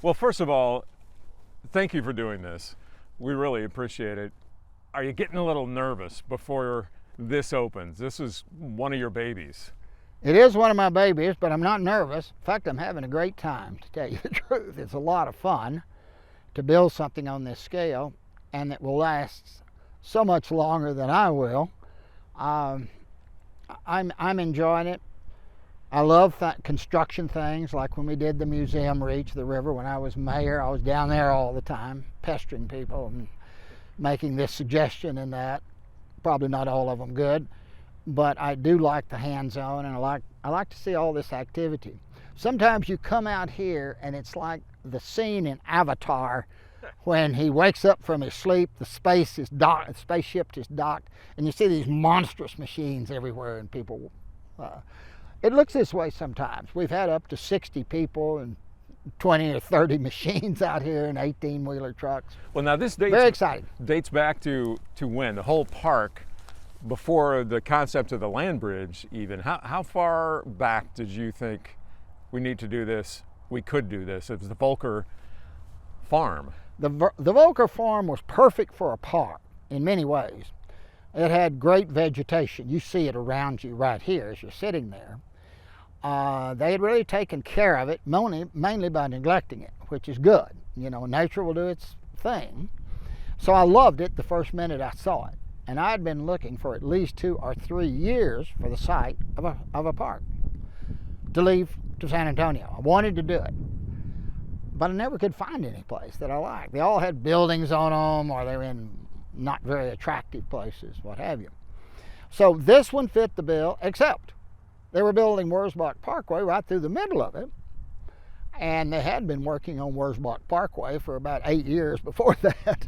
Well, first of all, thank you for doing this. We really appreciate it. Are you getting a little nervous before this opens? This is one of your babies. It is one of my babies, but I'm not nervous. In fact, I'm having a great time, to tell you the truth. It's a lot of fun to build something on this scale, and that will last so much longer than I will. I'm enjoying it. I love construction things, like when we did the museum reach the river when I was mayor. I was down there all the time, pestering people and making this suggestion and that. Probably not all of them good, but I do like the hands-on, and I like to see all this activity. Sometimes you come out here and it's like the scene in Avatar when he wakes up from his sleep, the spaceship is docked, and you see these monstrous machines everywhere, and people. It looks this way sometimes. We've had up to 60 people and 20 or 30 machines out here in 18-wheeler trucks. Well, now this very exciting. Dates back to when? The whole park, before the concept of the land bridge even. How far back did you think we need to do this? We could do this. It was the Volker farm. The Volker farm was perfect for a park in many ways. It had great vegetation. You see it around you right here as you're sitting there. They had really taken care of it, mainly by neglecting it, which is good. You know, nature will do its thing. So I loved it the first minute I saw it. And I had been looking for at least 2 or 3 years for the site of a park to leave to San Antonio. I wanted to do it, but I never could find any place that I liked. They all had buildings on them, or they were in not very attractive places, what have you. So this one fit the bill, except they were building Wurzbach Parkway right through the middle of it, and they had been working on Wurzbach Parkway for about 8 years before that.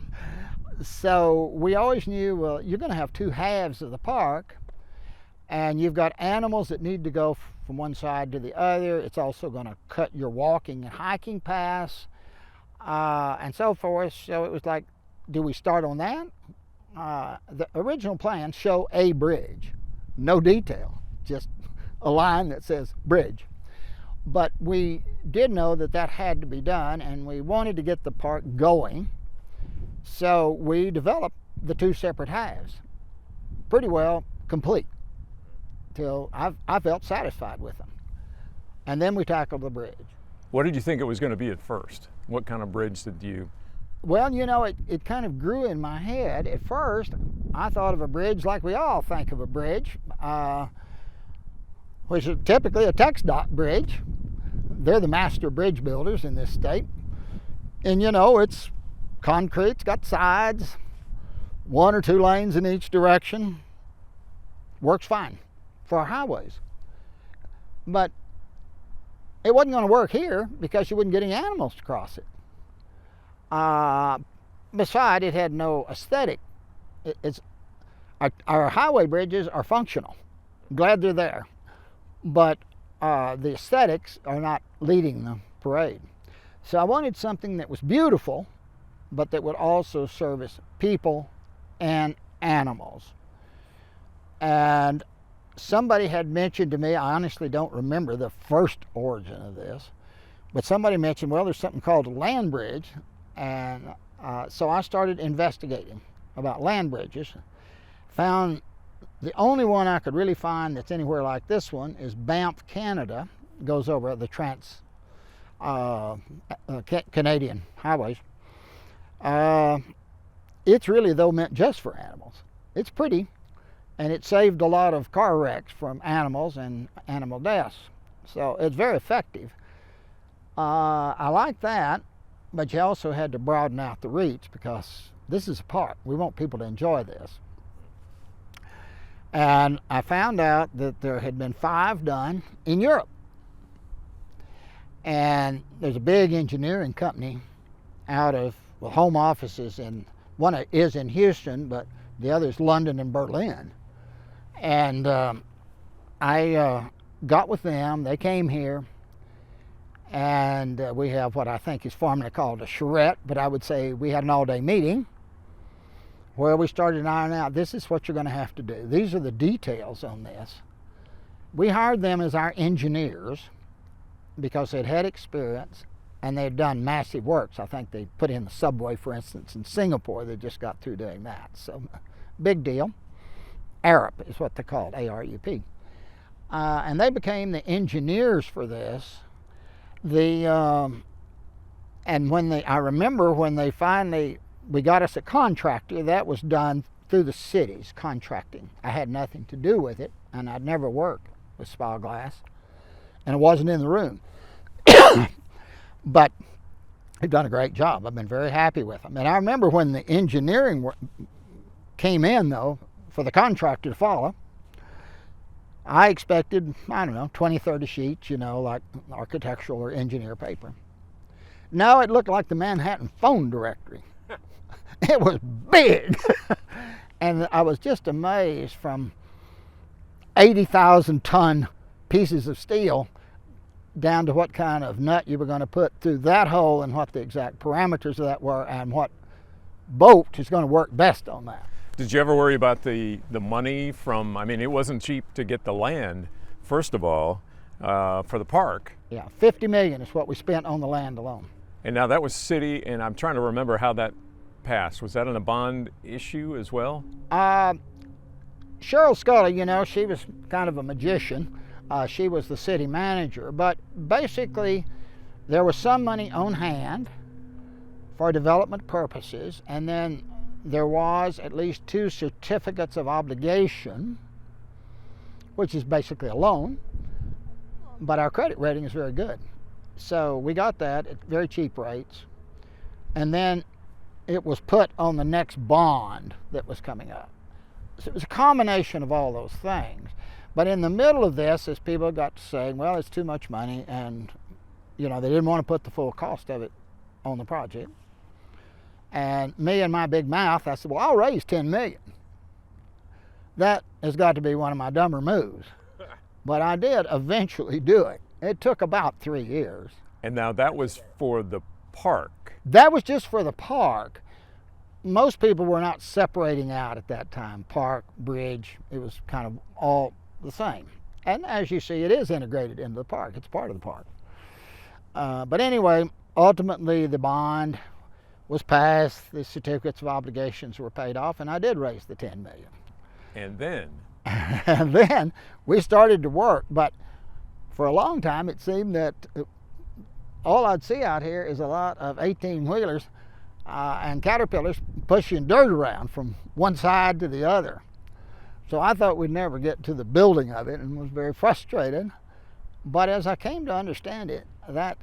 So we always knew, well, you're going to have 2 halves of the park, and you've got animals that need to go from one side to the other. It's also going to cut your walking and hiking paths, and so forth. So it was like, do we start on that? The original plans show a bridge, no detail, just a line that says bridge. But we did know that that had to be done, and we wanted to get the park going. So we developed the 2 separate halves, pretty well complete, till I felt satisfied with them. And then we tackled the bridge. What did you think it was going to be at first? What kind of bridge did you? Well, you know, it kind of grew in my head. At first, I thought of a bridge like we all think of a bridge, which is typically a TxDOT bridge. They're the master bridge builders in this state. And you know, it's concrete, it's got sides, 1 or 2 lanes in each direction. Works fine for our highways. But it wasn't going to work here because you wouldn't get any animals to cross it. Besides, it had no aesthetic. Our highway bridges are functional. Glad they're there. But the aesthetics are not leading the parade. So I wanted something that was beautiful, but that would also service people and animals. And somebody had mentioned to me, I honestly don't remember the first origin of this, but somebody mentioned, well, there's something called a land bridge. And so I started investigating about land bridges. Found the only one I could really find that's anywhere like this one is Banff, Canada. It goes over the Canadian highways. It's really, though, meant just for animals. It's pretty, and it saved a lot of car wrecks from animals and animal deaths. So it's very effective. I like that, but you also had to broaden out the reach because this is a park. We want people to enjoy this. And I found out that there had been 5 done in Europe. And there's a big engineering company out of, well, home offices in, one is in Houston, but the other is London and Berlin. And I got with them, they came here, and we have what I think is formerly called a charrette, but I would say we had an all-day meeting where we started ironing out, this is what you're going to have to do. These are the details on this. We hired them as our engineers because they'd had experience and they'd done massive works. I think they put in the subway, for instance, in Singapore. They just got through doing that. So, big deal. ARUP is what they called, ARUP. And they became the engineers for this. And I remember when they finally, we got us a contractor, that was done through the city's contracting. I had nothing to do with it, and I'd never worked with Spyglass, and it wasn't in the room. But they've done a great job. I've been very happy with them. And I remember when the engineering work came in, though, for the contractor to follow, I expected, I don't know, 20, 30 sheets, like architectural or engineer paper. No, it looked like the Manhattan phone directory. It was big. And I was just amazed, from 80,000 ton pieces of steel down to what kind of nut you were going to put through that hole, and what the exact parameters of that were, and what bolt is going to work best on that. Did you ever worry about the money from, I mean, it wasn't cheap to get the land, first of all, for the park. Yeah, $50 million is what we spent on the land alone. And now that was city, and I'm trying to remember how that passed. Was that in a bond issue as well? Cheryl Scully, she was kind of a magician. She was the city manager, but basically there was some money on hand for development purposes, and then there was at least 2 certificates of obligation, which is basically a loan, but our credit rating is very good. So we got that at very cheap rates, and then it was put on the next bond that was coming up. So it was a combination of all those things. But in the middle of this, as people got to saying, well, it's too much money, and they didn't want to put the full cost of it on the project. And me and my big mouth, I said, well, I'll raise $10 million. That has got to be one of my dumber moves. But I did eventually do it. It took about 3 years. And now that was for the park. That was just for the park. Most people were not separating out at that time. Park, bridge, it was kind of all the same. And as you see, it is integrated into the park. It's part of the park. But anyway, ultimately the bond was passed, the certificates of obligations were paid off, and I did raise the $10 million. And then? And then we started to work, but for a long time it seemed that all I'd see out here is a lot of 18-wheelers and Caterpillars pushing dirt around from one side to the other. So I thought we'd never get to the building of it, and was very frustrated. But as I came to understand it, that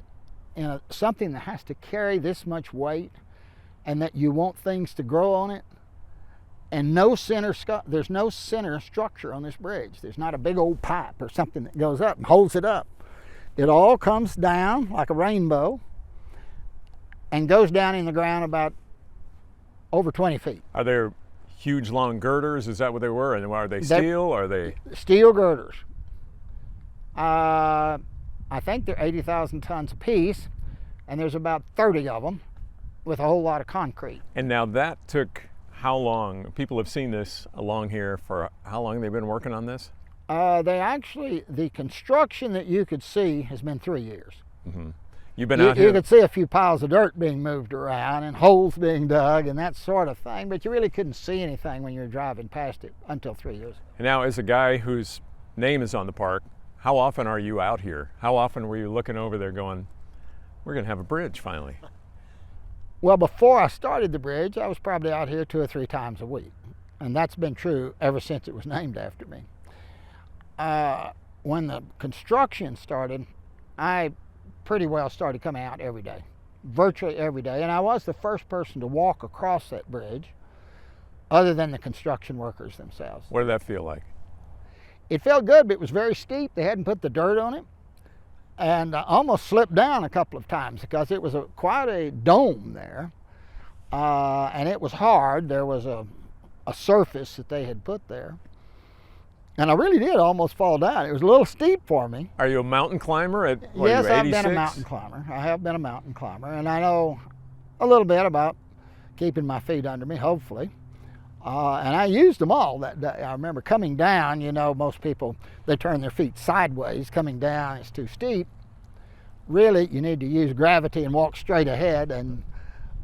something that has to carry this much weight, and that you want things to grow on it, and there's no center structure on this bridge. There's not a big old pipe or something that goes up and holds it up. It all comes down like a rainbow and goes down in the ground about over 20 feet. Are there huge long girders? Is that what they were? And are they steel? Are they steel girders? I think they're 80,000 tons a piece, and there's about 30 of them with a whole lot of concrete. And now that took how long? People have seen this along here for how long they've been working on this? The construction that you could see has been 3 years. Mm-hmm. You've been out here? You could see a few piles of dirt being moved around and holes being dug and that sort of thing, but you really couldn't see anything when you were driving past it until 3 years. And now, as a guy whose name is on the park, how often are you out here? How often were you looking over there going, we're going to have a bridge finally? Well, before I started the bridge, I was probably out here 2 or 3 times a week. And that's been true ever since it was named after me. When the construction started, I pretty well started coming out every day, virtually every day. And I was the first person to walk across that bridge, other than the construction workers themselves. What did that feel like? It felt good, but it was very steep. They hadn't put the dirt on it. And I almost slipped down a couple of times because it was quite a dome there. And it was hard. There was a surface that they had put there. And I really did almost fall down. It was a little steep for me. Are you a mountain climber at what, Yes, are you 86? I've been a mountain climber. I have been a mountain climber, and I know a little bit about keeping my feet under me, hopefully. And I used them all that day. I remember coming down, most people, they turn their feet sideways. Coming down, it's too steep. really you need to use gravity and walk straight ahead,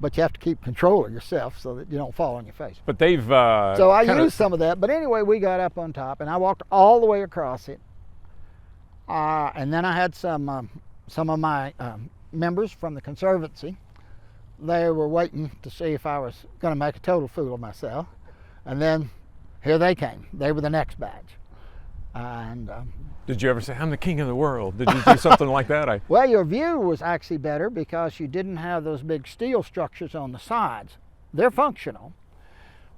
but you have to keep control of yourself so that you don't fall on your face. But they've so I used some of that. But anyway, we got up on top, and I walked all the way across it. And then I had some of my members from the Conservancy. They were waiting to see if I was going to make a total fool of myself. And then here they came. They were the next batch. And did you ever say, I'm the king of the world? Did you do something like that? Well, your view was actually better because you didn't have those big steel structures on the sides. They're functional.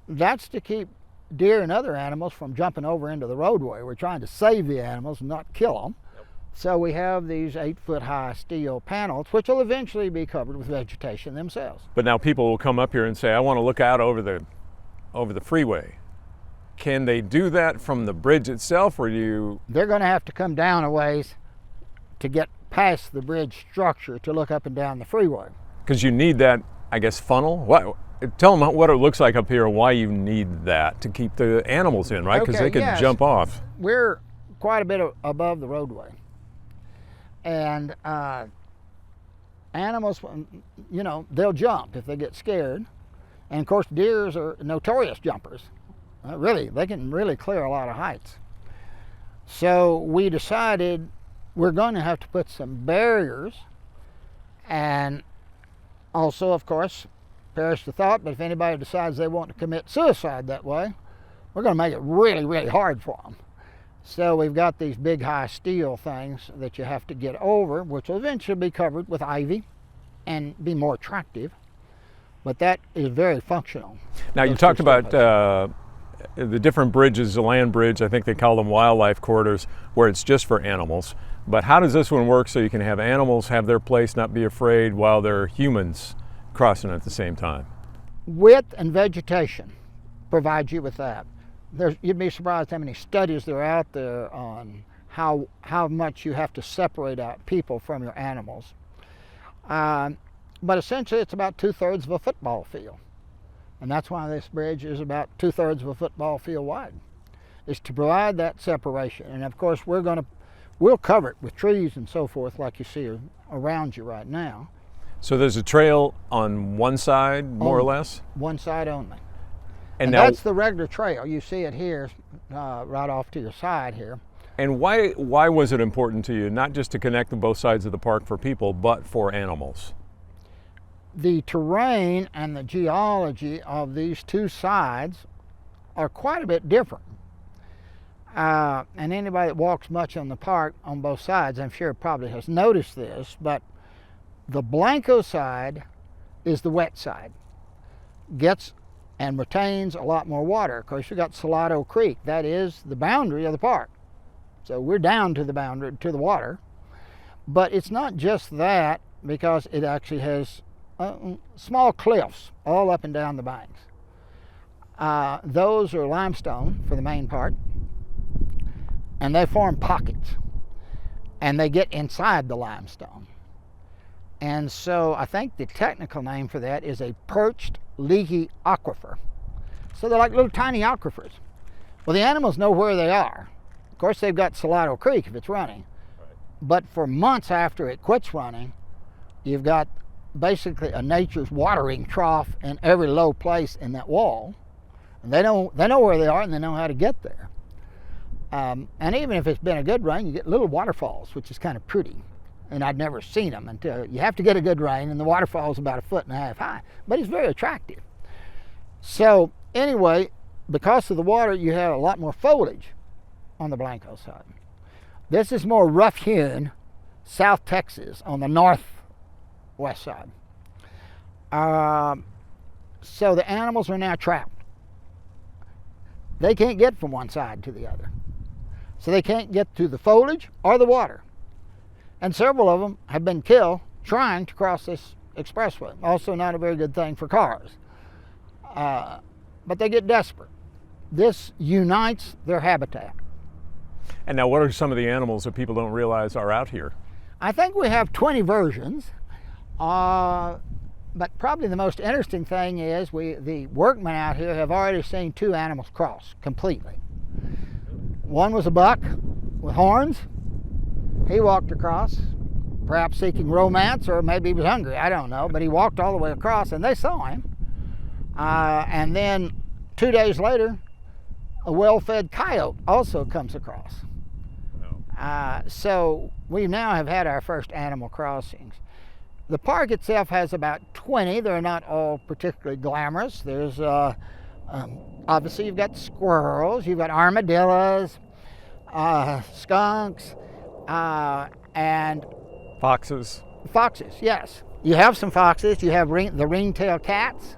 That's to keep deer and other animals from jumping over into the roadway. We're trying to save the animals and not kill them. Yep. So we have these 8-foot-high steel panels, which will eventually be covered with vegetation themselves. But now people will come up here and say, I want to look out over the freeway. Can they do that from the bridge itself, or They're going to have to come down a ways to get past the bridge structure to look up and down the freeway. Because you need that, I guess, funnel? Tell them what it looks like up here and why you need that to keep the animals in, right? Because they could jump off. We're quite a bit above the roadway. And animals, they'll jump if they get scared. And of course, deers are notorious jumpers. Really, they can really clear a lot of heights. So we decided we're going to have to put some barriers, and also, of course, perish the thought, but if anybody decides they want to commit suicide that way, we're going to make it really, really hard for them. So we've got these big high steel things that you have to get over, which will eventually be covered with ivy and be more attractive, but that is very functional. Now you talked about the different bridges, the land bridge, I think they call them wildlife corridors, where it's just for animals. But how does this one work so you can have animals have their place, not be afraid, while there are humans crossing at the same time? Width and vegetation provide you with that. You'd be surprised how many studies there are out there on how much you have to separate out people from your animals. But essentially it's about 2/3 of a football field. And that's why this bridge is about 2/3 of a football field wide, is to provide that separation. And of course, we'll cover it with trees and so forth, like you see around you right now. So there's a trail on one side, more or less? One side only. And now, that's the regular trail. You see it here, right off to your side here. And why was it important to you, not just to connect the both sides of the park for people, but for animals? The terrain and the geology of these two sides are quite a bit different. And anybody that walks much on the park on both sides, I'm sure probably has noticed this, but the Blanco side is the wet side. Gets and retains a lot more water. Of course, you've got Salado Creek. That is the boundary of the park. So we're down to the boundary, to the water. But it's not just that, because it actually has small cliffs all up and down the banks. Those are limestone for the main part, and they form pockets, and they get inside the limestone. And so I think the technical name for that is a perched leaky aquifer. So they're like little tiny aquifers. Well, the animals know where they are. Of course, they've got Salado Creek if it's running. Right. But for months after it quits running, you've got basically a nature's watering trough in every low place in that wall. And they know where they are, and they know how to get there. And even if it's been a good rain, you get little waterfalls, which is kind of pretty. And I'd never seen them until you have to get a good rain, and the waterfall is about 1.5 feet high. But it's very attractive. So anyway, because of the water, you have a lot more foliage on the Blanco side. This is more rough-hewn South Texas on the northwest side. So the animals are now trapped. They can't get from one side to the other. So they can't get to the foliage or the water. And several of them have been killed trying to cross this expressway. Also not a very good thing for cars. But they get desperate. This unites their habitat. And now what are some of the animals that people don't realize are out here? I think we have 20 versions. But probably the most interesting thing is the workmen out here have already seen 2 animals cross completely. One was a buck with horns. He walked across, perhaps seeking romance, or maybe he was hungry, I don't know, but he walked all the way across and they saw him. And then 2 days later, a well-fed coyote also comes across. So we now have had our first animal crossings. The park itself has about 20. They're not all particularly glamorous. There's obviously you've got squirrels, you've got armadillos, skunks, and foxes. Foxes, yes. You have some foxes. You have the ring-tailed cats.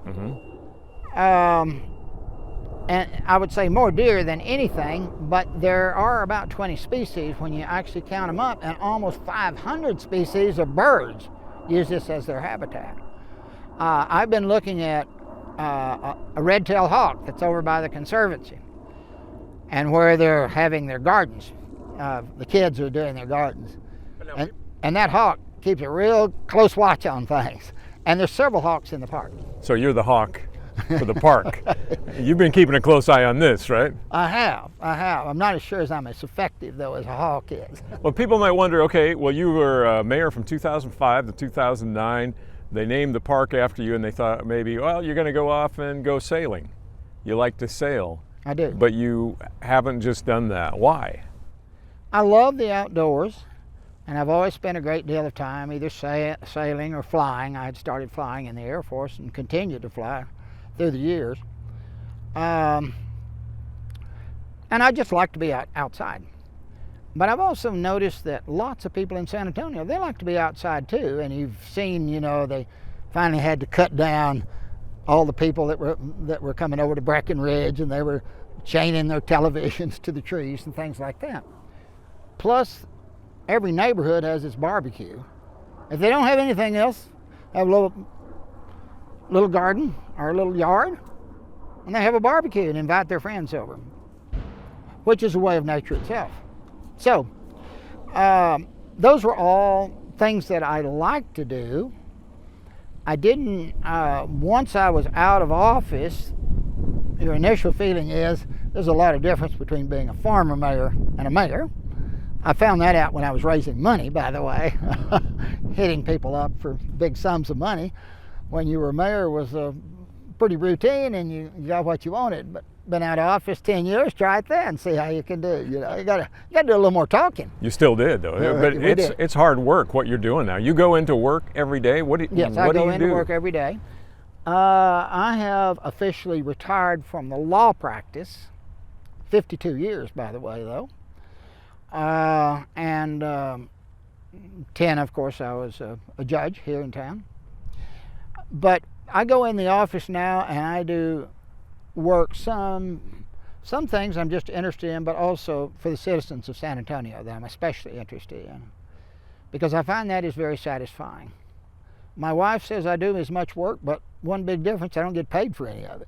And I would say more deer than anything, but there are about 20 species when you actually count them up, and almost 500 species of birds use this as their habitat. I've been looking at a red-tailed hawk that's over by the Conservancy, and where they're having their gardens. The kids are doing their gardens. And that hawk keeps a real close watch on things. And there's several hawks in the park. So you're the hawk for the park. You've been keeping a close eye on this, right? I have. I'm not as sure as I'm as effective, though, as a hawk is. Well, people might wonder, okay, well, you were mayor from 2005 to 2009. They named the park after you, and they thought maybe, well, you're going to go off and go sailing. You like to sail. I do. But you haven't just done that. Why? I love the outdoors, and I've always spent a great deal of time either sailing or flying. I had started flying in the Air Force and continued to fly through the years. And I just like to be outside. But I've also noticed that lots of people in San Antonio, they like to be outside too. And you've seen, they finally had to cut down all the people that were coming over to Breckenridge, and they were chaining their televisions to the trees and things like that. Plus, every neighborhood has its barbecue. If they don't have anything else, have a little garden or a little yard, and they have a barbecue and invite their friends over, which is a way of nature itself. So, those were all things that I like to do. I didn't, once I was out of office, your initial feeling is there's a lot of difference between being a former mayor and a mayor. I found that out when I was raising money, by the way, hitting people up for big sums of money. When you were mayor was pretty routine, and you got what you wanted. But been out of office 10 years, try it then, see how you can do. You got to do a little more talking. You still did, though. But it's hard work what you're doing now. You go into work every day. Yes, I go into work every day. I have officially retired from the law practice. 52 years, by the way, though. And 10, of course, I was a judge here in town. But I go in the office now and I do work some things I'm just interested in, but also for the citizens of San Antonio that I'm especially interested in, because I find that is very satisfying. My wife says I do as much work, but one big difference, I don't get paid for any of it.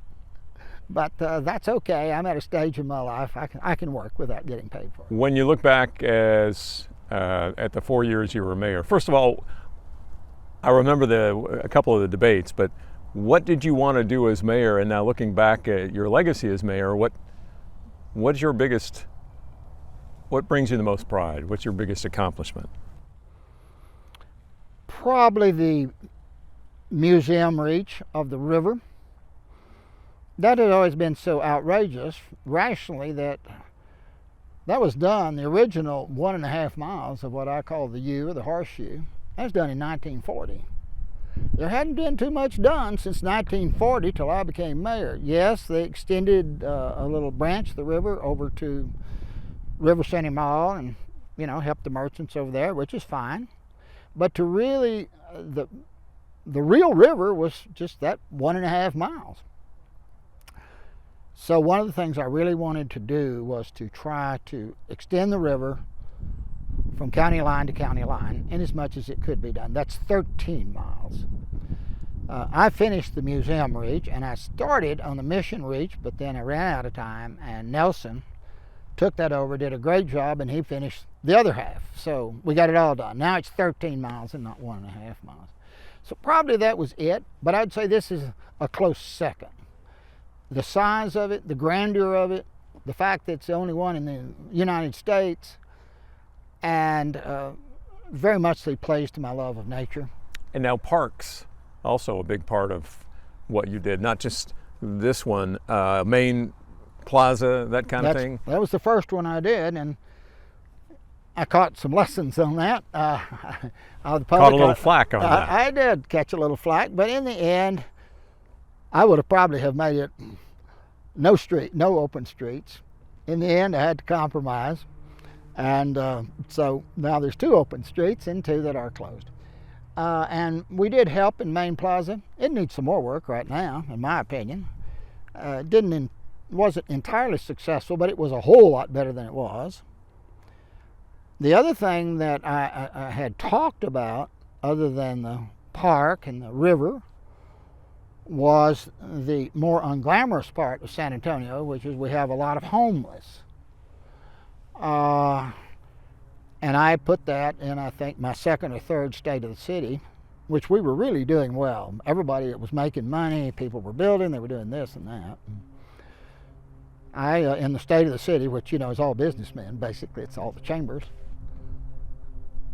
But that's okay. I'm at a stage in my life I can work without getting paid for it. When you look back at the 4 years you were mayor, first of all, I remember a couple of the debates, but what did you want to do as mayor? And now looking back at your legacy as mayor, what brings you the most pride? What's your biggest accomplishment? Probably the museum reach of the river. That had always been so outrageous, rationally, that was done, the original 1.5 miles of what I call the U, or the horseshoe, that was done in 1940. There hadn't been too much done since 1940 till I became mayor. Yes, they extended a little branch of the river over to River City Mall and, helped the merchants over there, which is fine. But to really, the real river was just that 1.5 miles. So one of the things I really wanted to do was to try to extend the river from county line to county line in as much as it could be done. That's 13 miles. I finished the museum reach, and I started on the Mission reach, but then I ran out of time, and Nelson took that over, did a great job, and he finished the other half. So we got it all done. Now it's 13 miles and not 1.5 miles. So probably that was it, but I'd say this is a close second. The size of it, the grandeur of it, the fact that it's the only one in the United States, and very muchly plays to my love of nature. And now parks, also a big part of what you did, not just this one, main plaza, that kind of thing. That was the first one I did, and I caught some lessons on that. Caught a little flack on that. I did catch a little flack, but in the end, I would have probably have made it no open streets. In the end, I had to compromise, and so now there's 2 open streets and 2 that are closed. And we did help in Main Plaza. It needs some more work right now, in my opinion. Wasn't entirely successful, but it was a whole lot better than it was. The other thing that I had talked about, other than the park and the river, was the more unglamorous part of San Antonio, which is we have a lot of homeless. And I put that in, I think, my 2nd or 3rd state of the city, which we were really doing well. Everybody that was making money, people were building, they were doing this and that. In the state of the city, which, you know, is all businessmen, basically, it's all the chambers,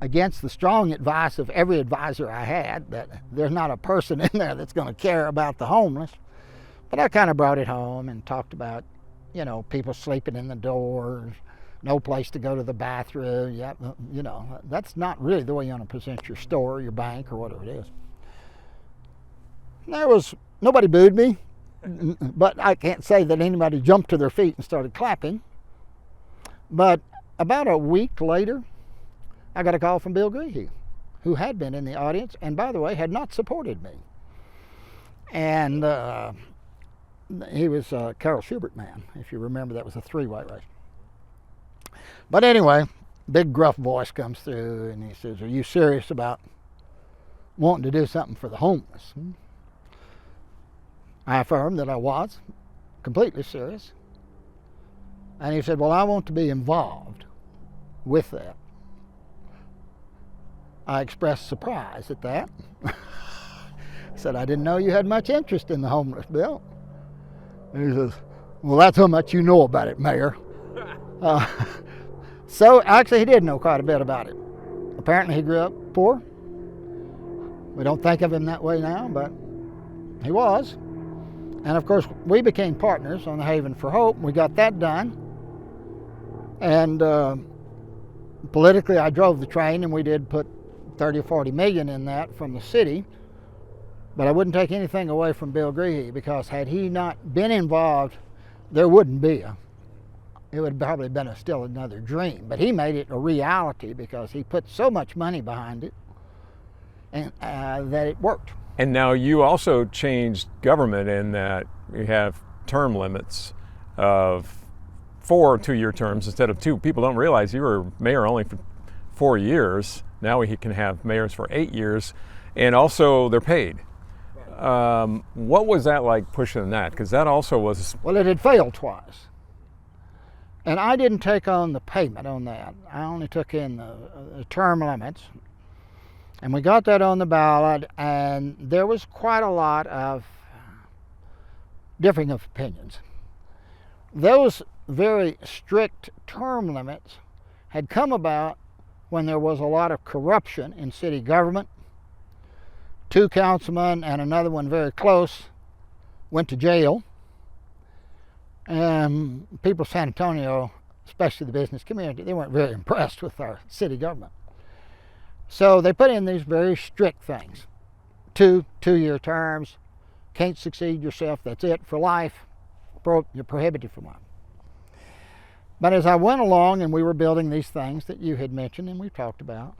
against the strong advice of every advisor I had, that there's not a person in there that's going to care about the homeless. But I kind of brought it home and talked about, you know, people sleeping in the doors, no place to go to the bathroom. Yeah, you know, that's not really the way you want to present your store, your bank, or whatever it is. Nobody booed me, but I can't say that anybody jumped to their feet and started clapping. But about a week later, I got a call from Bill Greehey, who had been in the audience and, by the way, had not supported me. And he was a Carol Schubert man, if you remember. That was a 3-way race. But anyway, big gruff voice comes through and he says, "Are you serious about wanting to do something for the homeless?" I affirmed that I was completely serious. And he said, "Well, I want to be involved with that." I expressed surprise at that. I said, "I didn't know you had much interest in the homeless, Bill." And he says, "Well, that's how much you know about it, Mayor." So actually he did know quite a bit about it. Apparently he grew up poor. We don't think of him that way now, but he was. And of course we became partners on the Haven for Hope. We got that done. And politically I drove the train, and we did put 30 or 40 million in that from the city. But I wouldn't take anything away from Bill Greehey, because had he not been involved, there wouldn't be it would have probably been still another dream. But he made it a reality because he put so much money behind it, and that it worked. And now you also changed government in that you have term limits of 4 2-year terms instead of 2. People don't realize you were mayor only for 4 years. Now we can have mayors for 8 years, and also they're paid. What was that like, pushing that? Because that also was... Well, it had failed twice. And I didn't take on the payment on that. I only took in the term limits. And we got that on the ballot, and there was quite a lot of differing of opinions. Those very strict term limits had come about when there was a lot of corruption in city government. 2 councilmen and another one very close went to jail. And people of San Antonio, especially the business community, they weren't very impressed with our city government. So they put in these very strict things. 2-year terms, can't succeed yourself, that's it for life, you're prohibited from life. But as I went along and we were building these things that you had mentioned and we've talked about,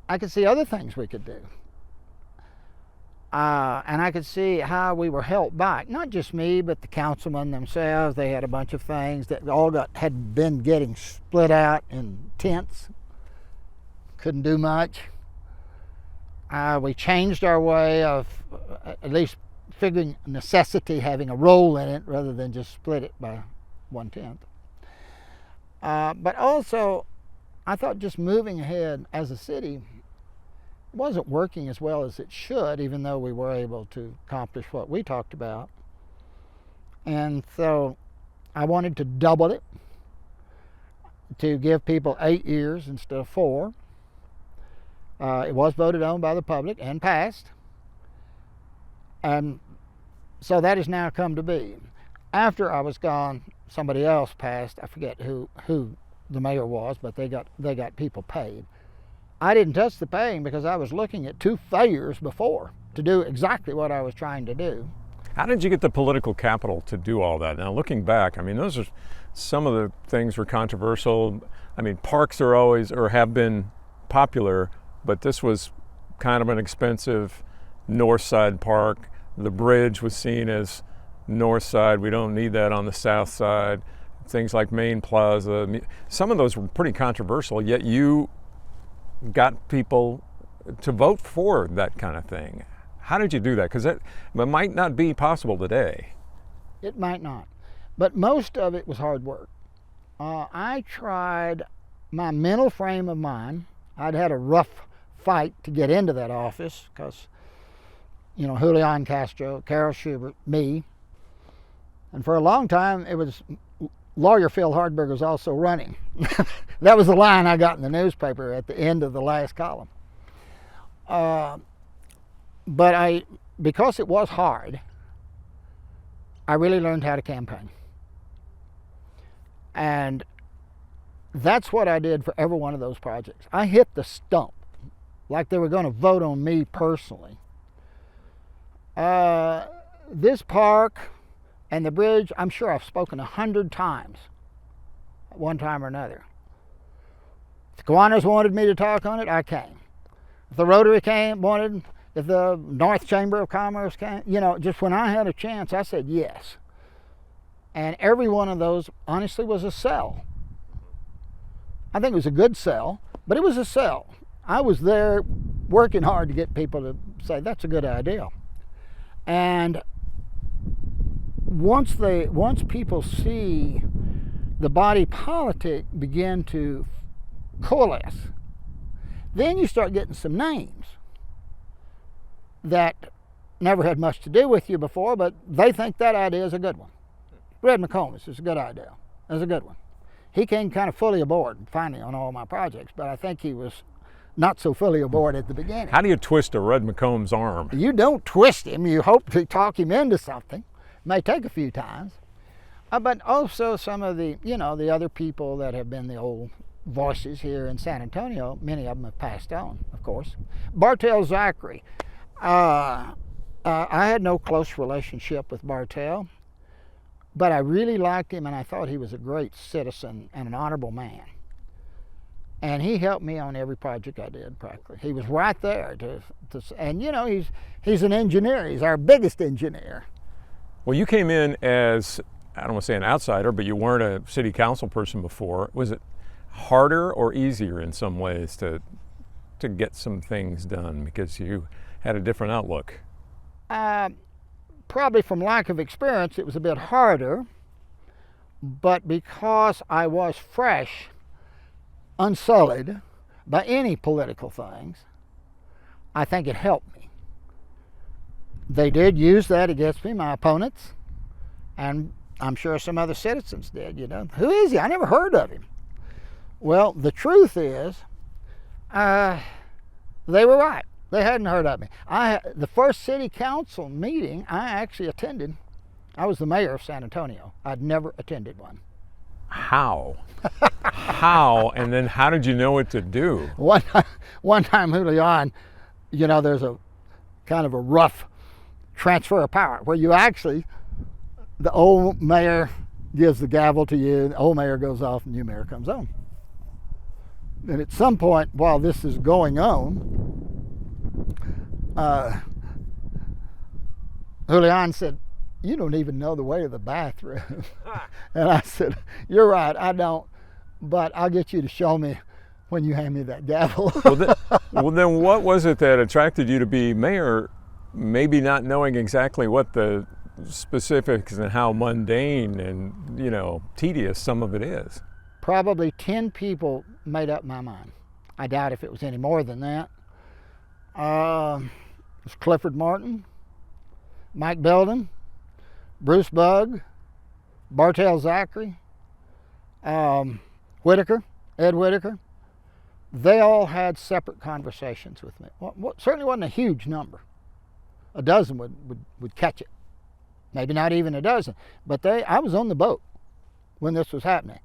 I could see other things we could do. And I could see how we were helped back. Not just me, but the councilmen themselves. They had a bunch of things that had been getting split out in tents. Couldn't do much. We changed our way of at least figuring necessity having a role in it rather than just split it by 1/10. But also, I thought just moving ahead as a city wasn't working as well as it should, even though we were able to accomplish what we talked about. And so I wanted to double it, to give people 8 years instead of 4. It was voted on by the public and passed. And so that has now come to be. After I was gone, somebody else passed. I forget who the mayor was, but they got people paid. I didn't touch the paying because I was looking at 2 failures before to do exactly what I was trying to do. How did you get the political capital to do all that? Now, looking back, I mean, those are some of the things were controversial. I mean, parks are always, or have been, popular, but this was kind of an expensive north side park. The bridge was seen as north side. We don't need that on the south side. Things like Main Plaza. Some of those were pretty controversial, yet you got people to vote for that kind of thing. How did you do that? Because that might not be possible today. It might not. But most of it was hard work. I tried my mental frame of mind. I'd had a rough fight to get into that office because, you know, Julian Castro, Carol Schubert, me. And for a long time, it was lawyer Phil Hardberger was also running. That was the line I got in the newspaper at the end of the last column. But because it was hard, I really learned how to campaign. And that's what I did for every one of those projects. I hit the stump like they were going to vote on me personally. This park and the bridge, I'm sure I've spoken 100 times at one time or another. If the Kiwanis wanted me to talk on it, I came. If the Rotary if the North Chamber of Commerce came, you know, just when I had a chance, I said yes. And every one of those, honestly, was a sell. I think it was a good sell, but it was a sell. I was there working hard to get people to say, that's a good idea. And once people see the body politic begin to coalesce, then you start getting some names that never had much to do with you before, but they think that idea is a good one. Red McComas is a good idea. It's a good one. He came kind of fully aboard finally on all my projects, but I think he was not so fully aboard at the beginning. How do you twist a Red McCombs arm? You don't twist him. You hope to talk him into something. It may take a few times. But also some of the, you know, the other people that have been the old voices here in San Antonio, many of them have passed on, of course. Bartell Zachary. I had no close relationship with Bartell, but I really liked him and I thought he was a great citizen and an honorable man. And he helped me on every project I did practically. He was right there and you know, he's an engineer. He's our biggest engineer. Well, you came in as, I don't want to say an outsider, but you weren't a city council person before. Was it harder or easier in some ways to get some things done because you had a different outlook? Probably from lack of experience, it was a bit harder, but because I was fresh, unsullied by any political things, I think it helped me. They did use that against me, my opponents, and I'm sure some other citizens did, you know. Who is he? I never heard of him. Well, the truth is, they were right. They hadn't heard of me. The first city council meeting I actually attended, I was the mayor of San Antonio. I'd never attended one. How? How? And then how did you know what to do? One time, Julian, you know, there's a kind of a rough transfer of power where you actually, the old mayor gives the gavel to you, the old mayor goes off and new mayor comes on. And at some point while this is going on, Julian said, "You don't even know the way to the bathroom." And I said, "You're right, I don't, but I'll get you to show me when you hand me that gavel." Well, then what was it that attracted you to be mayor, maybe not knowing exactly what the specifics and how mundane and, you know, tedious some of it is? Probably 10 people made up my mind. I doubt if it was any more than that. It was Clifford Martin, Mike Belden, Bruce Bugg, Bartell Zachary, Ed Whitaker, they all had separate conversations with me. Well, certainly wasn't a huge number. A dozen would catch it. Maybe not even a dozen. But I was on the boat when this was happening.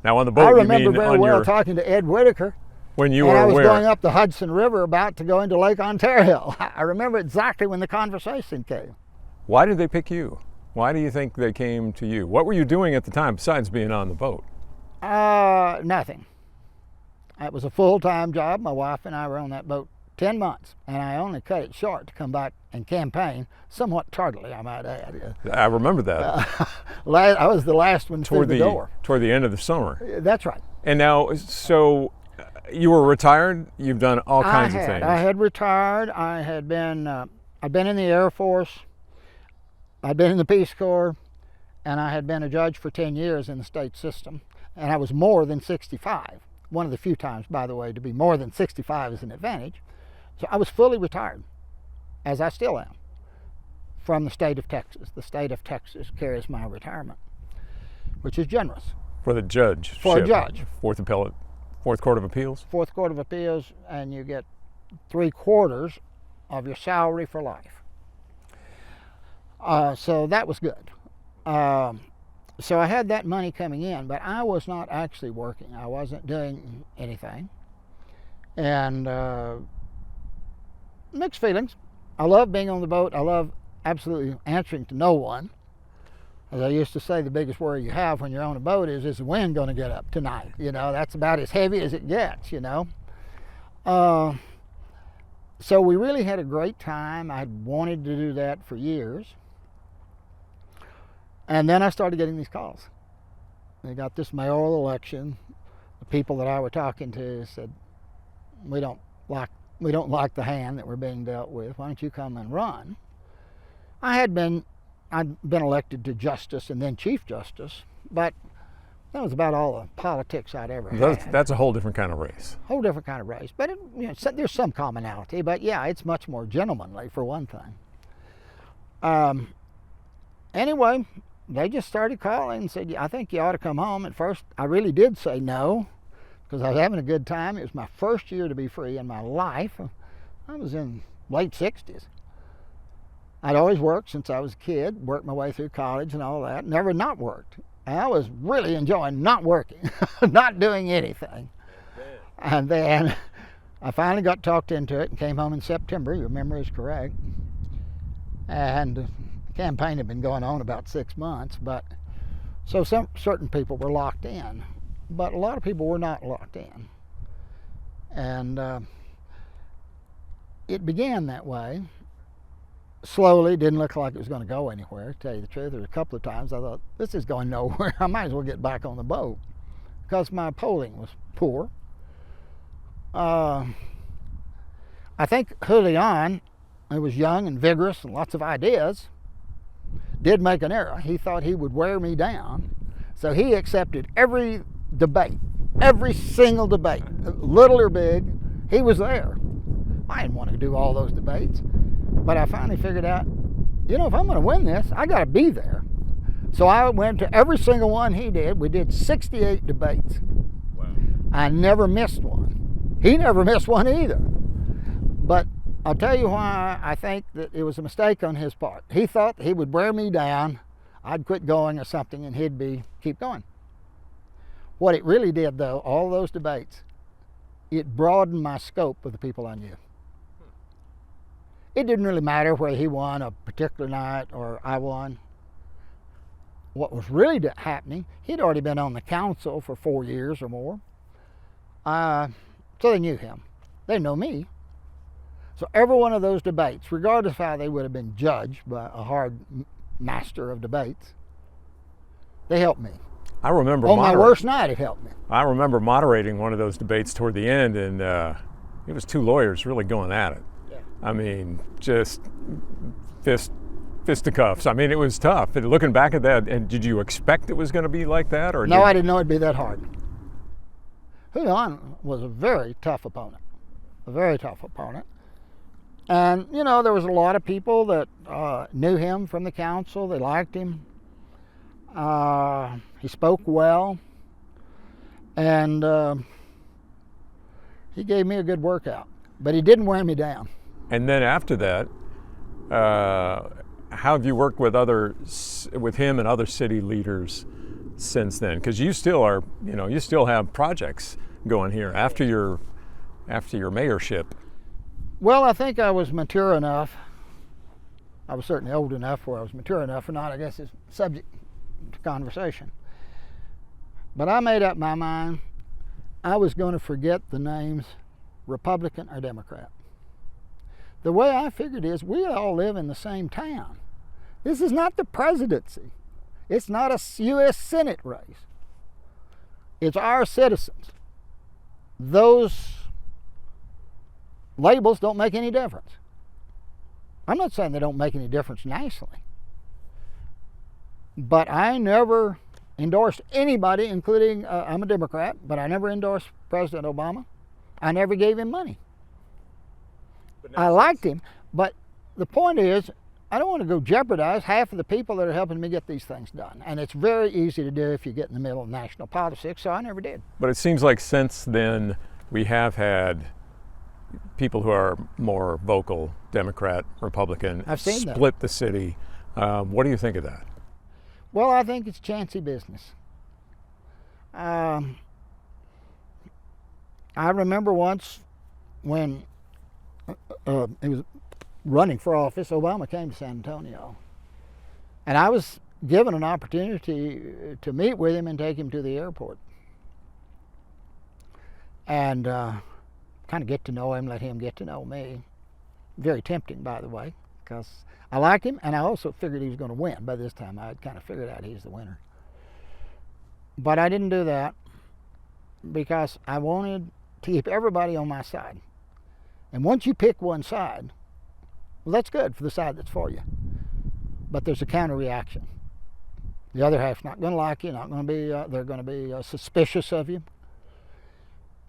Now on the boat, I you remember mean very on well your, talking to Ed Whitaker. when you And were I was where? going up the Hudson River about to go into Lake Ontario. I remember exactly when the conversation came. Why did they pick you? Why do you think they came to you? What were you doing at the time besides being on the boat? Nothing. It was a full-time job. My wife and I were on that boat 10 months, and I only cut it short to come back and campaign, somewhat tardily, I might add. I remember that. I was the last one through the door. Toward the end of the summer. That's right. And now, so you were retired. You've done all kinds of things. I had retired. I'd been in the Air Force. I'd been in the Peace Corps, and I had been a judge for 10 years in the state system. And I was more than 65. One of the few times, by the way, to be more than 65 is an advantage. So I was fully retired, as I still am, from the state of Texas. The state of Texas carries my retirement, which is generous. For the judge. For a judge. Fourth Court of Appeals? Fourth Court of Appeals, and you get 3/4 of your salary for life. So that was good. So I had that money coming in, but I was not actually working. I wasn't doing anything. And mixed feelings. I love being on the boat. I love absolutely answering to no one. As I used to say, the biggest worry you have when you're on a boat is the wind going to get up tonight? You know, that's about as heavy as it gets, you know. So we really had a great time. I'd wanted to do that for years. And then I started getting these calls. They got this mayoral election. The people that I were talking to said, we don't like the hand that we're being dealt with. Why don't you come and run? I'd been elected to justice and then chief justice, but that was about all the politics I'd ever had. That's a whole different kind of race. Whole different kind of race. But there's some commonality, but yeah, it's much more gentlemanly for one thing. Anyway, they just started calling and said, I think you ought to come home. At first, I really did say no, because I was having a good time. It was my first year to be free in my life. I was in late 60s. I'd always worked since I was a kid, worked my way through college and all that, never not worked. And I was really enjoying not working, not doing anything. And then I finally got talked into it and came home in September. Your memory is correct. And the campaign had been going on about 6 months, but so certain people were locked in, but a lot of people were not locked in. And it began that way. Slowly, didn't look like it was going to go anywhere, to tell you the truth. There were a couple of times I thought, this is going nowhere. I might as well get back on the boat, because my polling was poor. I think early on, he was young and vigorous and lots of ideas, did make an error. He thought he would wear me down, so he accepted every debate, every single debate, little or big. He was there. I didn't want to do all those debates, but I finally figured out, if I'm going to win this, I got to be there. So I went to every single one he did. We did 68 debates. Wow. I never missed one. He never missed one either. But I'll tell you why I think that it was a mistake on his part. He thought he would wear me down, I'd quit going or something, and he'd keep going. What it really did, though, all those debates, it broadened my scope of the people I knew. It didn't really matter whether he won a particular night or I won. What was really happening, he'd already been on the council for 4 years or more. So they knew him. They know me. So every one of those debates, regardless of how they would have been judged by a hard master of debates, they helped me. I remember on my worst night, it helped me. I remember moderating one of those debates toward the end, and it was two lawyers really going at it. Yeah. I mean, just fisticuffs. I mean, it was tough. And looking back at that, and did you expect it was going to be like that, or no? I didn't know it'd be that hard. Julian was a very tough opponent, And, there was a lot of people that knew him from the council. They liked him. He spoke well. And He gave me a good workout, but he didn't wear me down. And then after that, how have you worked with him and other city leaders since then? Because you still are, you still have projects going here after your mayorship. Well, I think I was mature enough. I was certainly old enough where I was mature enough or not, I guess, is subject to conversation. But I made up my mind I was going to forget the names Republican or Democrat. The way I figured is we all live in the same town. This is not the presidency. It's not a U.S. Senate race. It's our citizens. Those labels don't make any difference. I'm not saying they don't make any difference nationally. But I never endorsed anybody, including, I'm a Democrat, but I never endorsed President Obama. I never gave him money. I liked him, but the point is, I don't want to go jeopardize half of the people that are helping me get these things done. And it's very easy to do if you get in the middle of national politics, so I never did. But it seems like since then we have had people who are more vocal, Democrat, Republican, I've seen split the city. What do you think of that? Well, I think it's chancy business. I remember once when he was running for office, Obama came to San Antonio. And I was given an opportunity to meet with him and take him to the airport. And kind of get to know him, let him get to know me. Very tempting, by the way, because I liked him, and I also figured he was going to win. By this time, I had kind of figured out he's the winner. But I didn't do that because I wanted to keep everybody on my side. And once you pick one side, well, that's good for the side that's for you. But there's a counter reaction. The other half's not going to like you, not going to be, they're going to be suspicious of you.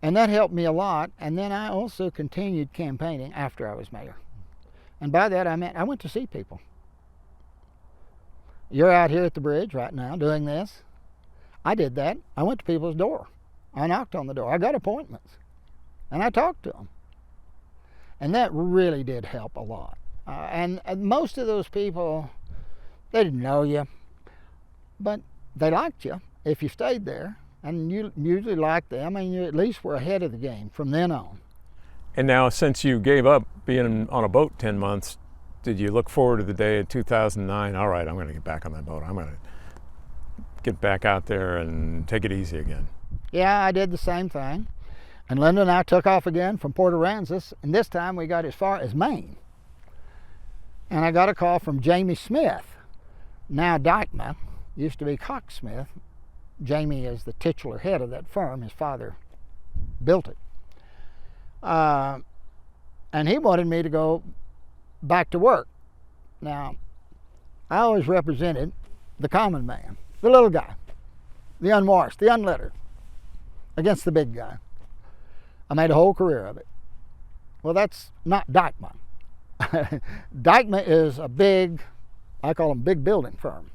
And that helped me a lot. And then I also continued campaigning after I was mayor. And by that I meant I went to see people. You're out here at the bridge right now doing this. I did that. I went to people's door. I knocked on the door. I got appointments. And I talked to them. And that really did help a lot. And most of those people, they didn't know you, but they liked you if you stayed there. And you usually liked them, and you at least were ahead of the game from then on. And now, since you gave up being on a boat 10 months, did you look forward to the day in 2009, all right, I'm going to get back on that boat. I'm going to get back out there and take it easy again? Yeah, I did the same thing. And Linda and I took off again from Port Aransas, and this time we got as far as Maine. And I got a call from Jamie Smith, now Dyckma, used to be Cox Smith. Jamie is the titular head of that firm. His father built it. And he wanted me to go back to work. Now, I always represented the common man, the little guy, the unwashed, the unlettered, against the big guy. I made a whole career of it. Well, that's not Dyckma. Dyckma is a big, I call them big building firm.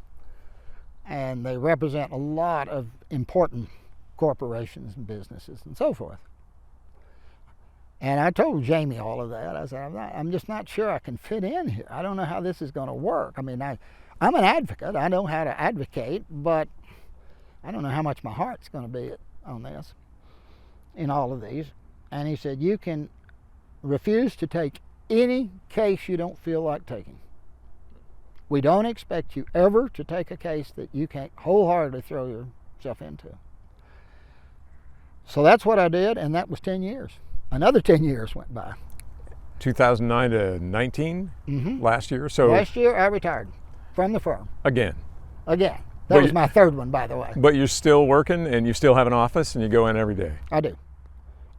And they represent a lot of important corporations and businesses and so forth. And I told Jamie all of that. I said, I'm just not sure I can fit in here. I don't know how this is going to work. I mean, I'm an advocate. I know how to advocate, but I don't know how much my heart's going to be on this, in all of these. And he said, you can refuse to take any case you don't feel like taking. We don't expect you ever to take a case that you can't wholeheartedly throw yourself into. So that's what I did, and that was 10 years. Another 10 years went by. 2009 to 19, last year? So last year I retired from the firm. Again? Again. That was my third one, by the way. But you're still working, and you still have an office, and you go in every day? I do.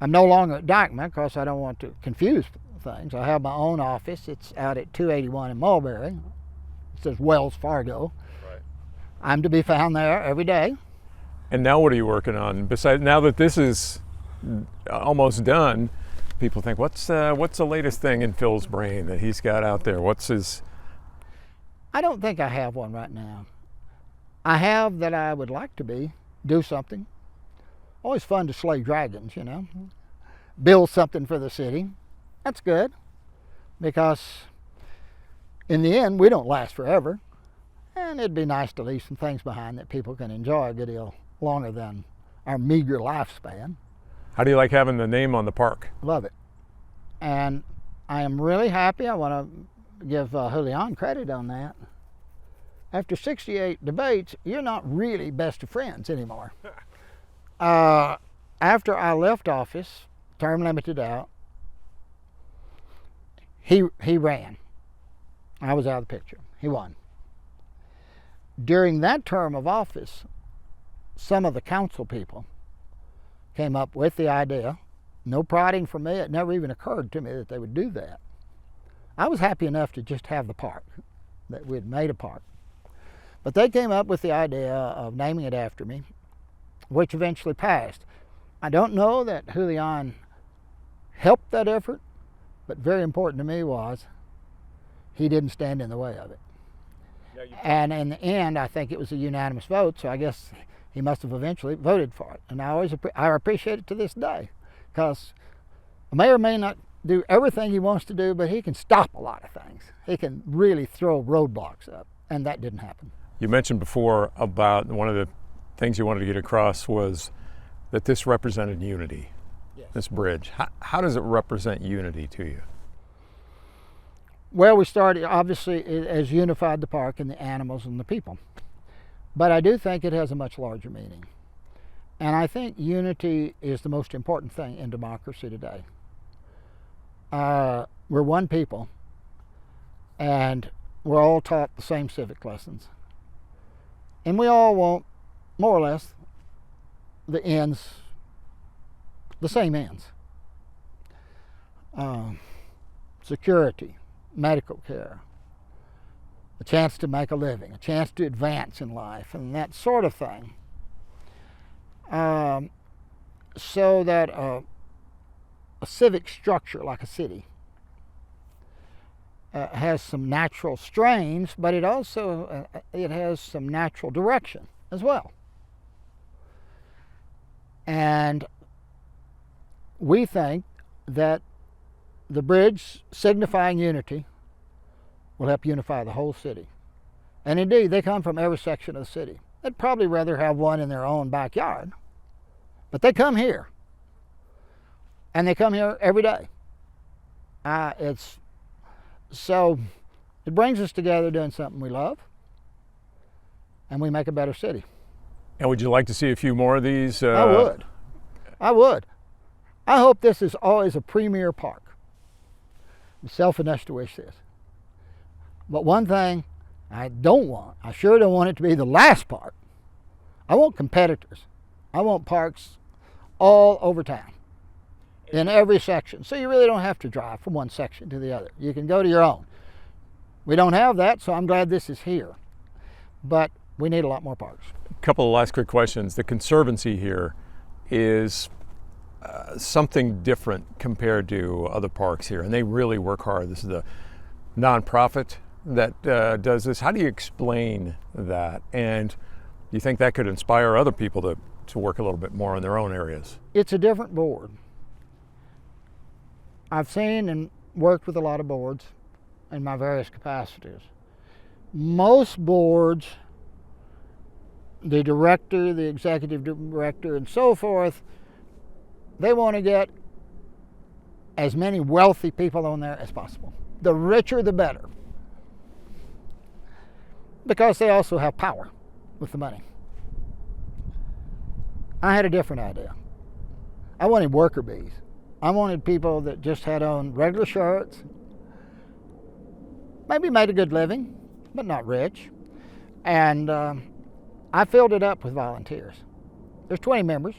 I'm no longer at Dyckma because I don't want to confuse things. I have my own office. It's out at 281 in Mulberry. It says Wells Fargo. Right. I'm to be found there every day. And now what are you working on? Besides, now that this is almost done, people think, what's the latest thing in Phil's brain that he's got out there? What's his... I don't think I have one right now. I have that I would like to do something. Always fun to slay dragons, you know. build something for the city. That's good, because in the end, we don't last forever. And it'd be nice to leave some things behind that people can enjoy a good deal longer than our meager lifespan. How do you like having the name on the park? Love it. And I am really happy. I want to give Julian credit on that. After 68 debates, you're not really best of friends anymore. After I left office, term limited out, he ran. I was out of the picture. He won. During that term of office, some of the council people came up with the idea, no prodding from me, it never even occurred to me that they would do that. I was happy enough to just have the park, that we'd made a park. But they came up with the idea of naming it after me, which eventually passed. I don't know that Julian helped that effort, but very important to me was he didn't stand in the way of it. And in the end, I think it was a unanimous vote, so I guess he must have eventually voted for it. And I appreciate it to this day, because a mayor may not do everything he wants to do, but he can stop a lot of things. He can really throw roadblocks up, and that didn't happen. You mentioned before about one of the things you wanted to get across was that this represented unity, yes. This bridge. How does it represent unity to you? Well, we started, obviously, as unified the park and the animals and the people. But I do think it has a much larger meaning. And I think unity is the most important thing in democracy today. We're one people, and we're all taught the same civic lessons. And we all want, more or less, the same ends. Security, medical care, a chance to make a living, a chance to advance in life, and that sort of thing. So that a civic structure like a city has some natural strains, but it also it has some natural direction as well. And we think that the bridge signifying unity will help unify the whole city. And indeed, they come from every section of the city. They'd probably rather have one in their own backyard, but they come here. And they come here every day. So it brings us together doing something we love, and we make a better city. And would you like to see a few more of these? I would. I hope this is always a premier park. I'm selfish enough to wish this. But one thing I sure don't want it to be the last park. I want competitors. I want parks all over town, in every section. So you really don't have to drive from one section to the other. You can go to your own. We don't have that, so I'm glad this is here. But we need a lot more parks. A couple of last quick questions. The Conservancy here is something different compared to other parks here, and they really work hard. This is a nonprofit that does this. How do you explain that? And do you think that could inspire other people to work a little bit more in their own areas? It's a different board. I've seen and worked with a lot of boards in my various capacities. Most boards, the director, the executive director, and so forth, they want to get as many wealthy people on there as possible. The richer, the better. Because they also have power with the money. I had a different idea. I wanted worker bees. I wanted people that just had on regular shirts, maybe made a good living, but not rich. And I filled it up with volunteers. There's 20 members.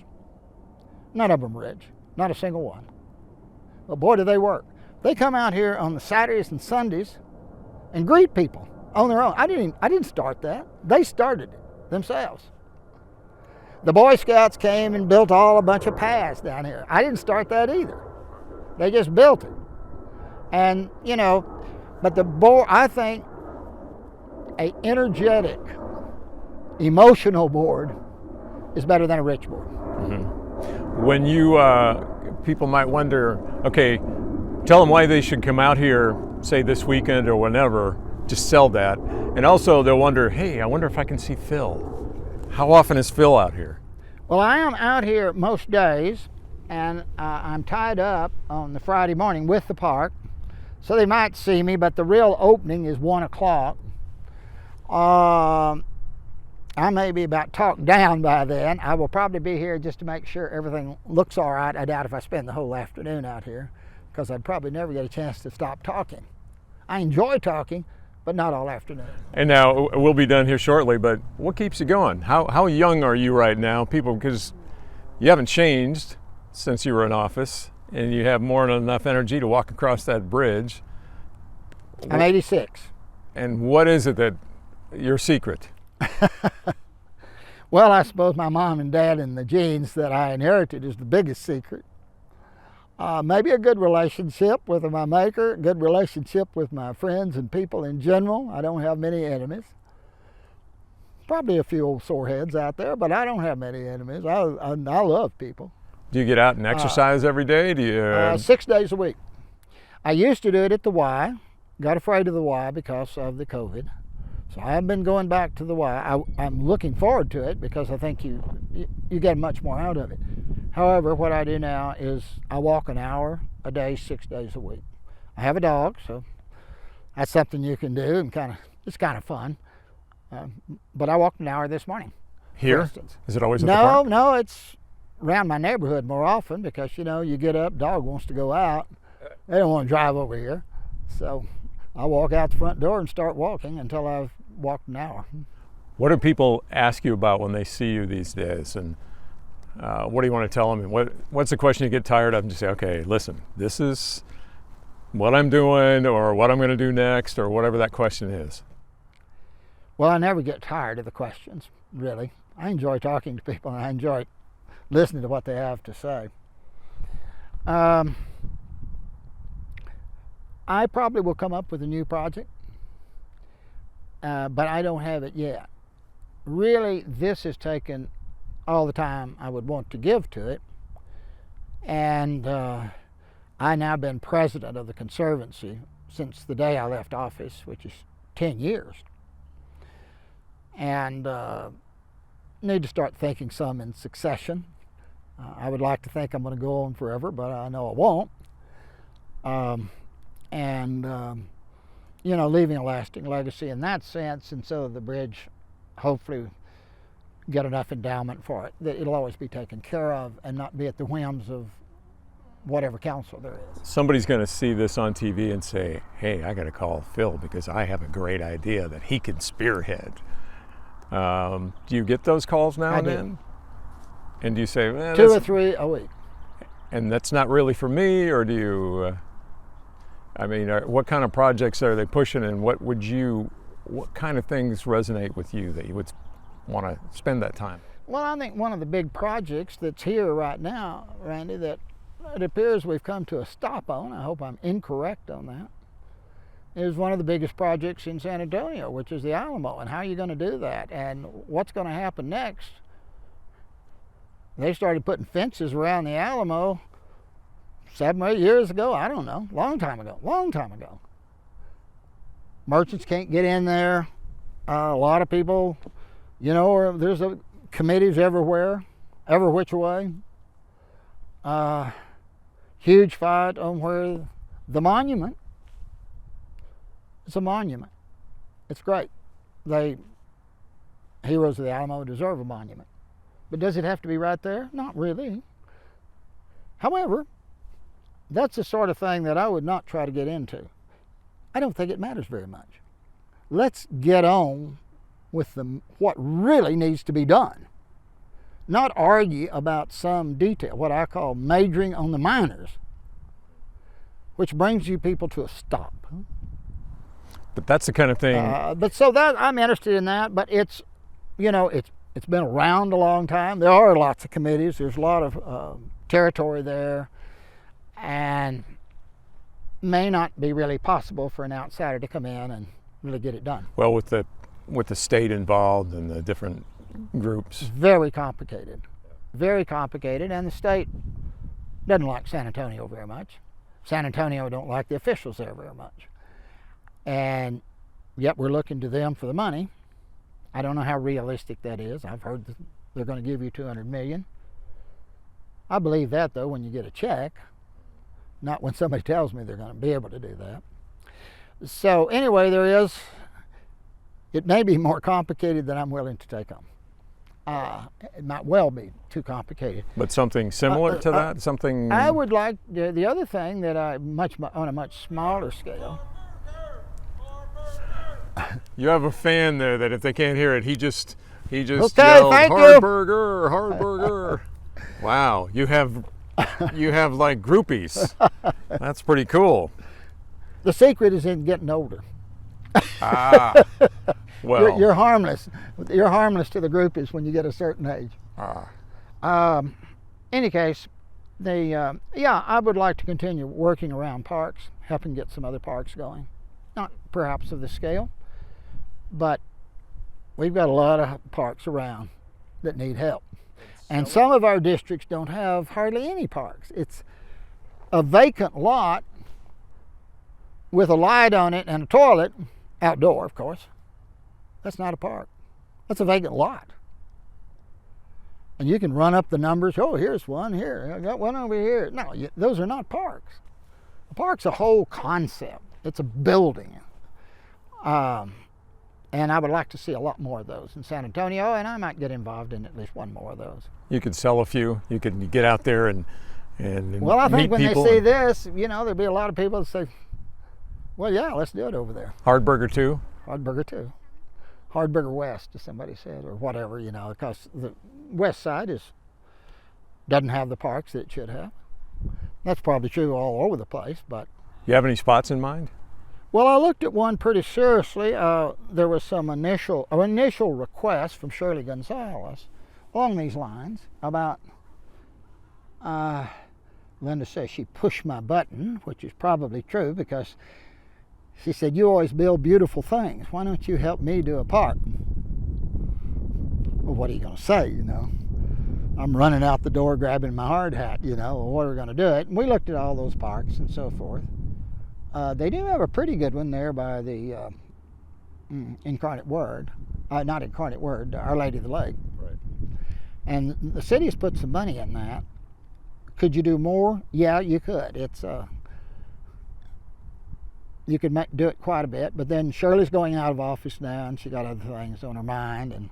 None of them rich, not a single one. But boy, do they work. They come out here on the Saturdays and Sundays and greet people on their own. I didn't start that. They started it themselves. The Boy Scouts came and built a bunch of paths down here. I didn't start that either. They just built it. And, but the board, I think, an energetic, emotional board is better than a rich board. Mm-hmm. When you people might wonder, okay, tell them why they should come out here, say this weekend or whenever, just sell that. And also they'll wonder, hey, I wonder if I can see Phil. How often is Phil out here? Well, I am out here most days, and I'm tied up on the Friday morning with the park, so they might see me, but the real opening is 1 o'clock. I may be about talked down by then. I will probably be here just to make sure everything looks all right. I doubt if I spend the whole afternoon out here, because I'd probably never get a chance to stop talking. I enjoy talking, but not all afternoon. And now we'll be done here shortly, but what keeps you going? How young are you right now? People, because you haven't changed since you were in office, and you have more than enough energy to walk across that bridge. I'm 86. And what is it that your secret? Well, I suppose my mom and dad and the genes that I inherited is the biggest secret. Maybe a good relationship with my maker, a good relationship with my friends and people in general. I don't have many enemies. Probably a few old sore heads out there, but I don't have many enemies. I love people. Do you get out and exercise every day? Do you? 6 days a week. I used to do it at the Y. Got afraid of the Y because of the COVID. So I've been going back to the Y. I'm looking forward to it because I think you get much more out of it. However, what I do now is I walk an hour a day, 6 days a week. I have a dog, so that's something you can do, and it's kind of fun. But I walked an hour this morning. Here? Is it always at the park? No, it's around my neighborhood more often because, you get up, dog wants to go out. They don't want to drive over here. So I walk out the front door and start walking until I've walked an hour. What do people ask you about when they see you these days? And what do you want to tell them? What's the question you get tired of? And just say, okay, listen, this is what I'm doing or what I'm going to do next or whatever that question is. Well, I never get tired of the questions, really. I enjoy talking to people and I enjoy listening to what they have to say. I probably will come up with a new project, but I don't have it yet. Really, this has taken all the time I would want to give to it, and I now been president of the Conservancy since the day I left office, which is 10 years, and need to start thinking some in succession. I would like to think I'm going to go on forever, but I know I won't. Leaving a lasting legacy in that sense, and so the bridge hopefully get enough endowment for it that it'll always be taken care of and not be at the whims of whatever council there is. Somebody's going to see this on TV and say, hey, I got to call Phil because I have a great idea that he can spearhead. Do you get those calls now and then? And do you say, 2 or 3 a week? And that's not really for me, or do you? What kind of projects are they pushing, and what kind of things resonate with you that you would want to spend that time? Well, I think one of the big projects that's here right now, Randy, that it appears we've come to a stop on, I hope I'm incorrect on that, is one of the biggest projects in San Antonio, which is the Alamo, and how are you going to do that, and what's going to happen next? They started putting fences around the Alamo 7 or 8 years ago, I don't know, long time ago. Merchants can't get in there. A lot of people, there's committees everywhere, every which way. Huge fight on where the monument. It's a monument. It's great. Heroes of the Alamo deserve a monument. But does it have to be right there? Not really. However, that's the sort of thing that I would not try to get into. I don't think it matters very much. Let's get on with what really needs to be done. Not argue about some detail, what I call majoring on the minors, which brings you people to a stop. But that's the kind of thing. I'm interested in that, but it's been around a long time. There are lots of committees. There's a lot of territory there, and may not be really possible for an outsider to come in and really get it done. Well, with the state involved and the different groups. Very complicated, and the state doesn't like San Antonio very much. San Antonio don't like the officials there very much. And yet we're looking to them for the money. I don't know how realistic that is. I've heard that they're going to give you $200 million. I believe that, though, when you get a check, not when somebody tells me they're going to be able to do that. So anyway, it may be more complicated than I'm willing to take on. It might well be too complicated. But something similar to that? Something. I would like the other thing that on a much smaller scale. You have a fan there that if they can't hear it, he just Okay, yelled thank you. Hardberger, Hardberger. Wow, you have like groupies. That's pretty cool. The secret is in getting older. Ah, well, you're harmless. You're harmless to the groupies when you get a certain age. Any case, I would like to continue working around parks, helping get some other parks going. Not perhaps of the scale, but we've got a lot of parks around that need help. And some of our districts don't have hardly any parks. It's a vacant lot with a light on it and a toilet, outdoor, of course. That's not a park. That's a vacant lot. And you can run up the numbers. Oh, here's one here. I got one over here. No, those are not parks. A park's a whole concept. It's a building. And I would like to see a lot more of those in San Antonio, and I might get involved in at least one more of those. You could sell a few. You could get out there and well, I think meet when they people see this, there'll be a lot of people that say, well, yeah, let's do it over there. Hardberger too? Hardberger too. Hardberger West, as somebody said, or whatever, because the west side doesn't have the parks that it should have. That's probably true all over the place, but. You have any spots in mind? Well, I looked at one pretty seriously. There was some initial request from Shirley Gonzalez along these lines about, Linda says she pushed my button, which is probably true because she said, you always build beautiful things. Why don't you help me do a park? Well, what are you going to say, I'm running out the door grabbing my hard hat, well, what are we going to do it? And we looked at all those parks and so forth. They do have a pretty good one there by the Incarnate Word. Not Incarnate Word, Our Lady of the Lake. Right. And the city has put some money in that. Could you do more? Yeah, you could. You could do it quite a bit, but then Shirley's going out of office now, and she got other things on her mind.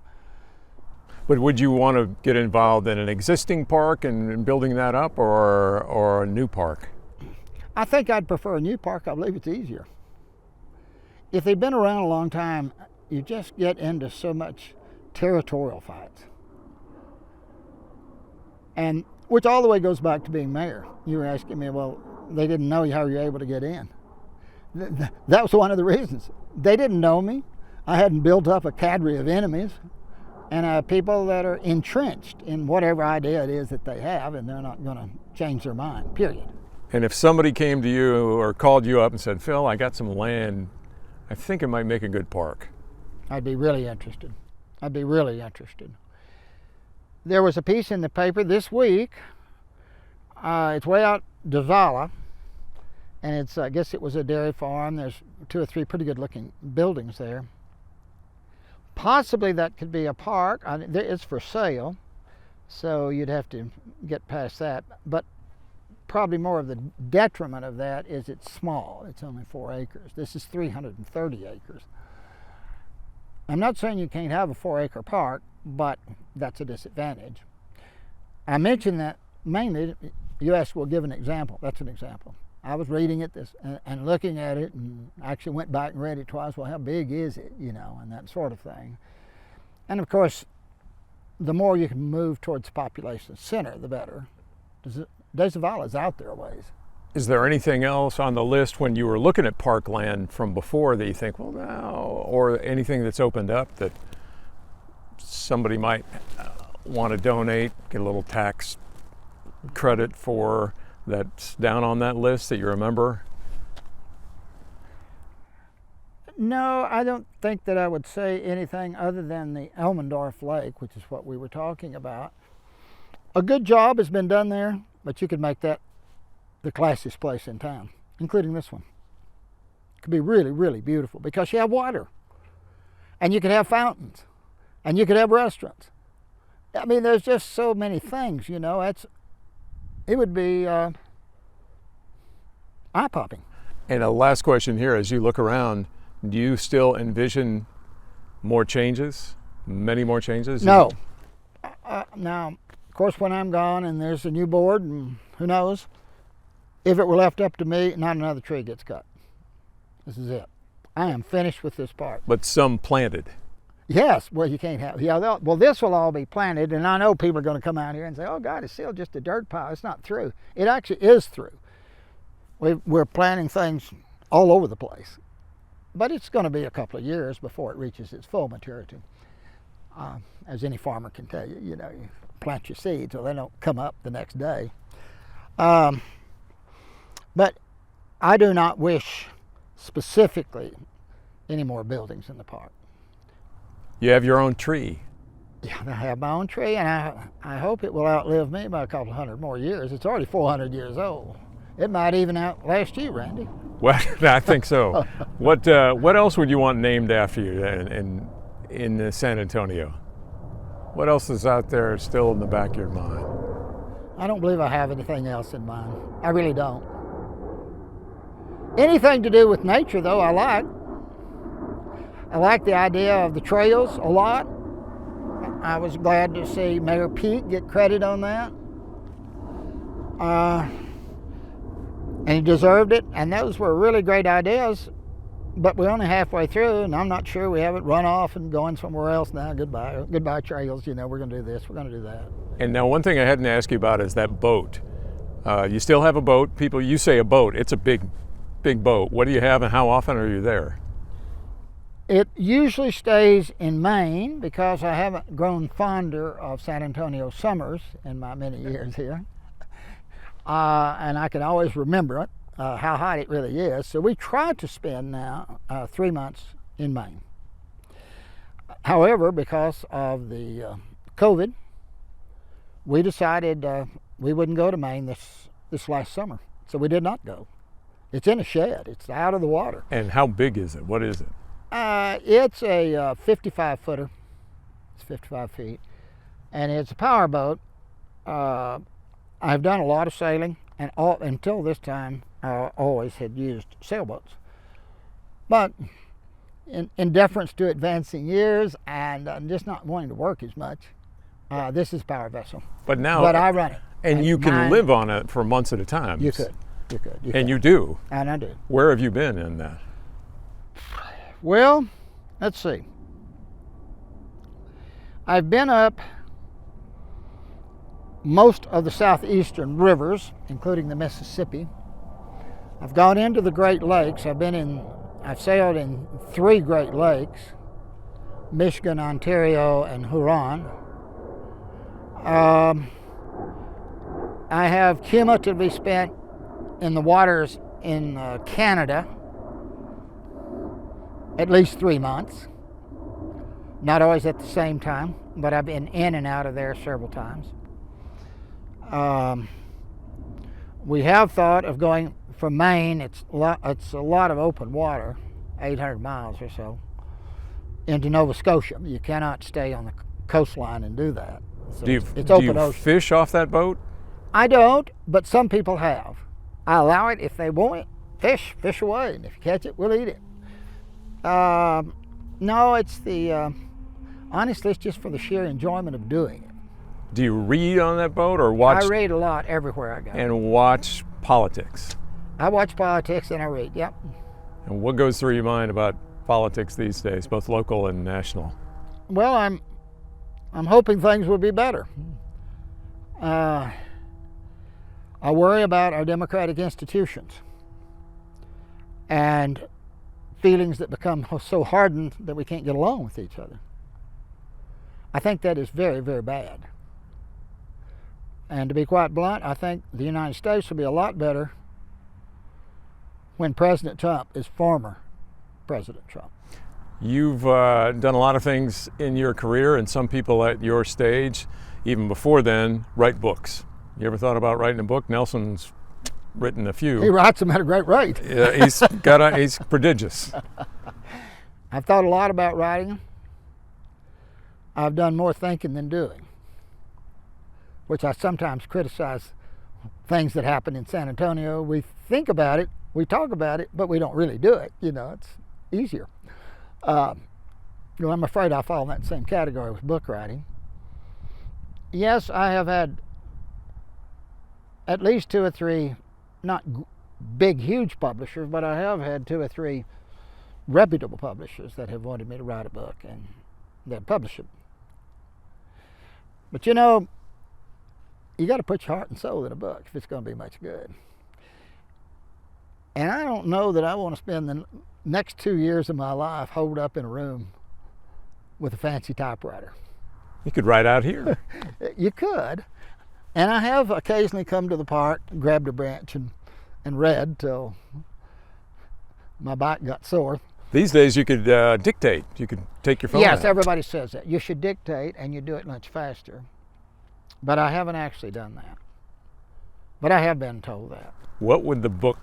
But would you want to get involved in an existing park and building that up, or a new park? I think I'd prefer a new park. I believe it's easier. If they've been around a long time, you just get into so much territorial fights. And which all the way goes back to being mayor. You were asking me, well, they didn't know how you're able to get in. That was one of the reasons. They didn't know me. I hadn't built up a cadre of enemies and people that are entrenched in whatever idea it is that they have, and they're not going to change their mind, period. And if somebody came to you or called you up and said, Phil, I got some land, I think it might make a good park. I'd be really interested. There was a piece in the paper this week. It's way out Davala, and I guess it was a dairy farm. There's 2 or 3 pretty good looking buildings there. Possibly that could be a park. It's for sale, so you'd have to get past that. But probably more of the detriment of that is it's small. It's only 4 acres. This is 330 acres. I'm not saying you can't have a 4-acre park, but that's a disadvantage. I mention that mainly, you asked, well, give an example. That's an example. I was reading it and looking at it, and actually went back and read it twice. Well, how big is it, and that sort of thing. And of course, the more you can move towards the population center, the better. Zavala's out there a ways. Is there anything else on the list when you were looking at parkland from before that you think, well, no, or anything that's opened up that somebody might want to donate, get a little tax credit for, that's down on that list that you remember? No, I don't think that I would say anything other than the Elmendorf Lake, which is what we were talking about. A good job has been done there. but you could make that the classiest place in town, including this one. It could be really, really beautiful because you have water, and you could have fountains, and you could have restaurants. I mean, there's just so many things, you know. It would be eye-popping. And a last question here, as you look around, do you still envision more changes, many more changes? No. Now, of course, when I'm gone and there's a new board, and who knows, if it were left up to me, not another tree gets cut. This is it. I am finished with this part. But some planted. Yes, well, you can't have, yeah, well, this will all be planted, and I know people are going to come out here and say, oh, God, it's still just a dirt pile. It's not through. It actually is through. We're planting things all over the place. But it's going to be a couple of years before it reaches its full maturity. As any farmer can tell you, you know, you plant your seeds so they don't come up the next day. But I do not wish specifically any more buildings in the park. You have your own tree. Yeah, I have my own tree, and I hope it will outlive me by a couple hundred more years. It's already 400 years old. It might even outlast you, Randy. Well, I think so. What else would you want named after you in San Antonio? What else is out there still in the back of your mind? I don't believe I have anything else in mind. I really don't. Anything to do with nature, though, I like. I like the idea of the trails a lot. I was glad to see Mayor Pete get credit on that. And he deserved it, and those were really great ideas, but we're only halfway through, and I'm not sure we haven't run off and going somewhere else now. Goodbye trails, you know, we're going to do this, we're going to do that. And now one thing I hadn't asked you about is that boat. You still have a boat. People, you say a boat, it's a big boat. What do you have and how often are you there? It usually stays in Maine because I haven't grown fonder of San Antonio summers in my many years here. And I can always remember it, how hot it really is. So we try to spend now 3 months in Maine. However, because of the COVID, we decided we wouldn't go to Maine this last summer. So we did not go. It's in a shed. It's out of the water. And how big is it? What is it? It's a 55-footer. It's 55 feet. And it's a power boat. I've done a lot of sailing, and until this time, I always had used sailboats. But in deference to advancing years and just not wanting to work as much, this is a power vessel. But I run it. And you can live on it for months at a time. You could. And you do. And I do. Where have you been in that? Well, let's see. I've been up most of the southeastern rivers, including the Mississippi. I've gone into the Great Lakes. I've sailed in 3 Great Lakes, Michigan, Ontario, and Huron. I have cumulatively spent in the waters in Canada at least 3 months. Not always at the same time, but I've been in and out of there several times. We have thought of going from Maine. It's a lot of open water, 800 miles or so, into Nova Scotia. You cannot stay on the coastline and do that. So do you fish off that boat? I don't, but some people have. I allow it. If they want it, fish away, and if you catch it, we'll eat it. No, it's honestly, it's just for the sheer enjoyment of doing it. Do you read on that boat or watch? I read a lot everywhere I go. And watch politics? I watch politics and I read, yep. And what goes through your mind about politics these days, both local and national? Well, I'm hoping things will be better. I worry about our democratic institutions and feelings that become so hardened that we can't get along with each other. I think that is very, very bad. And to be quite blunt, I think the United States will be a lot better when President Trump is former President Trump. You've done a lot of things in your career, and some people at your stage, even before then, write books. You ever thought about writing a book? Nelson's written a few. He writes them at a great rate. Yeah, he's prodigious. I've thought a lot about writing them. I've done more thinking than doing, which I sometimes criticize things that happen in San Antonio. We think about it, we talk about it, but we don't really do it. You know, it's easier. I'm afraid I fall in that same category with book writing. Yes, I have had at least 2 or 3, not big, huge publishers, but I have had 2 or 3 reputable publishers that have wanted me to write a book and that publish it. But you know, you got to put your heart and soul in a book if it's going to be much good. And I don't know that I want to spend the next 2 years of my life holed up in a room with a fancy typewriter. You could write out here. You could. And I have occasionally come to the park, grabbed a branch and read till my back got sore. These days you could dictate. You could take your phone Yes, out. everybody says that. You should dictate and you do it much faster. But I haven't actually done that. But I have been told that. What would the book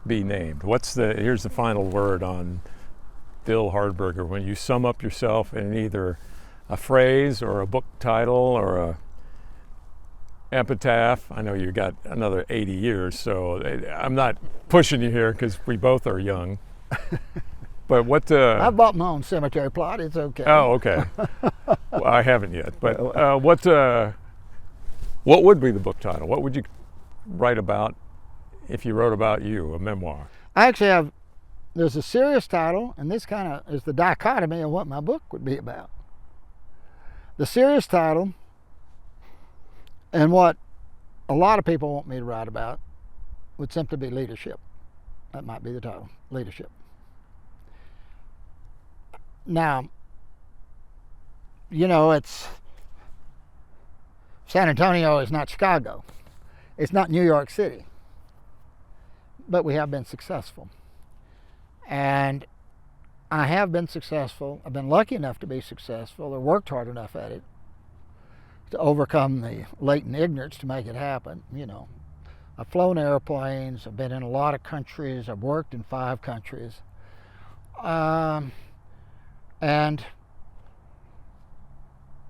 be named? Here's the final word on Phil Hardberger. When you sum up yourself in either a phrase or a book title or a epitaph. I know you got another 80 years, so I'm not pushing you here because we both are young. But what? I've bought my own cemetery plot. It's okay. Oh, okay. Well, I haven't yet. But what would be the book title? What would you write about if you wrote about you, a memoir? I actually have. There's a serious title, and this kind of is the dichotomy of what my book would be about. The serious title, and what a lot of people want me to write about, would simply be leadership. That might be the title, leadership. Now, you know, San Antonio is not Chicago. It's not New York City. But we have been successful. And I have been successful. I've been lucky enough to be successful or worked hard enough at it to overcome the latent ignorance to make it happen. You know, I've flown airplanes. I've been in a lot of countries. I've worked in 5 countries. And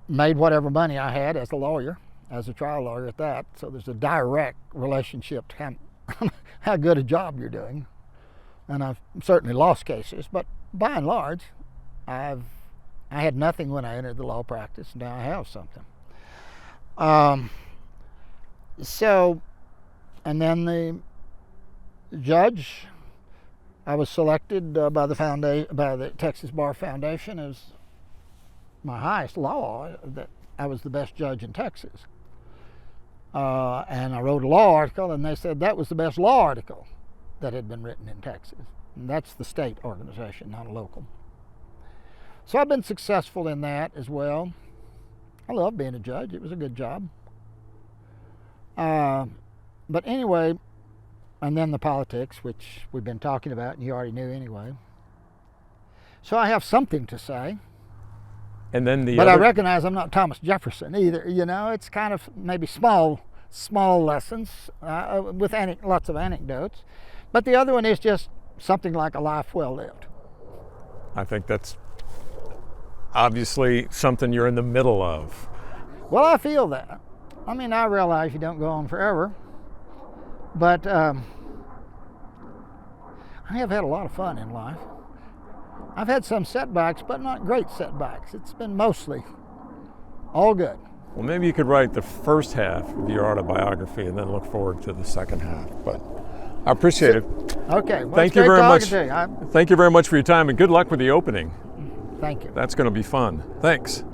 made whatever money I had as a lawyer, as a trial lawyer at that. So there's a direct relationship to how good a job you're doing. And I've certainly lost cases, but by and large, I had nothing when I entered the law practice. Now I have something. And then the judge, I was selected by the Texas Bar Foundation as my highest law, that I was the best judge in Texas. And I wrote a law article, and they said that was the best law article that had been written in Texas. And that's the state organization, not a local. So I've been successful in that as well. I love being a judge. It was a good job. But anyway, and then the politics, which we've been talking about and you already knew anyway. So I have something to say. And then I recognize I'm not Thomas Jefferson either. You know, it's kind of maybe small lessons with lots of anecdotes. But the other one is just something like a life well lived. I think that's obviously something you're in the middle of. Well, I feel that. I mean, I realize you don't go on forever. But I have had a lot of fun in life. I've had some setbacks, but not great setbacks. It's been mostly all good. Well, maybe you could write the first half of your autobiography and then look forward to the second half. But I appreciate it. Okay. Well, Thank you very much. To you. Thank you very much for your time, and good luck with the opening. Thank you. That's going to be fun. Thanks.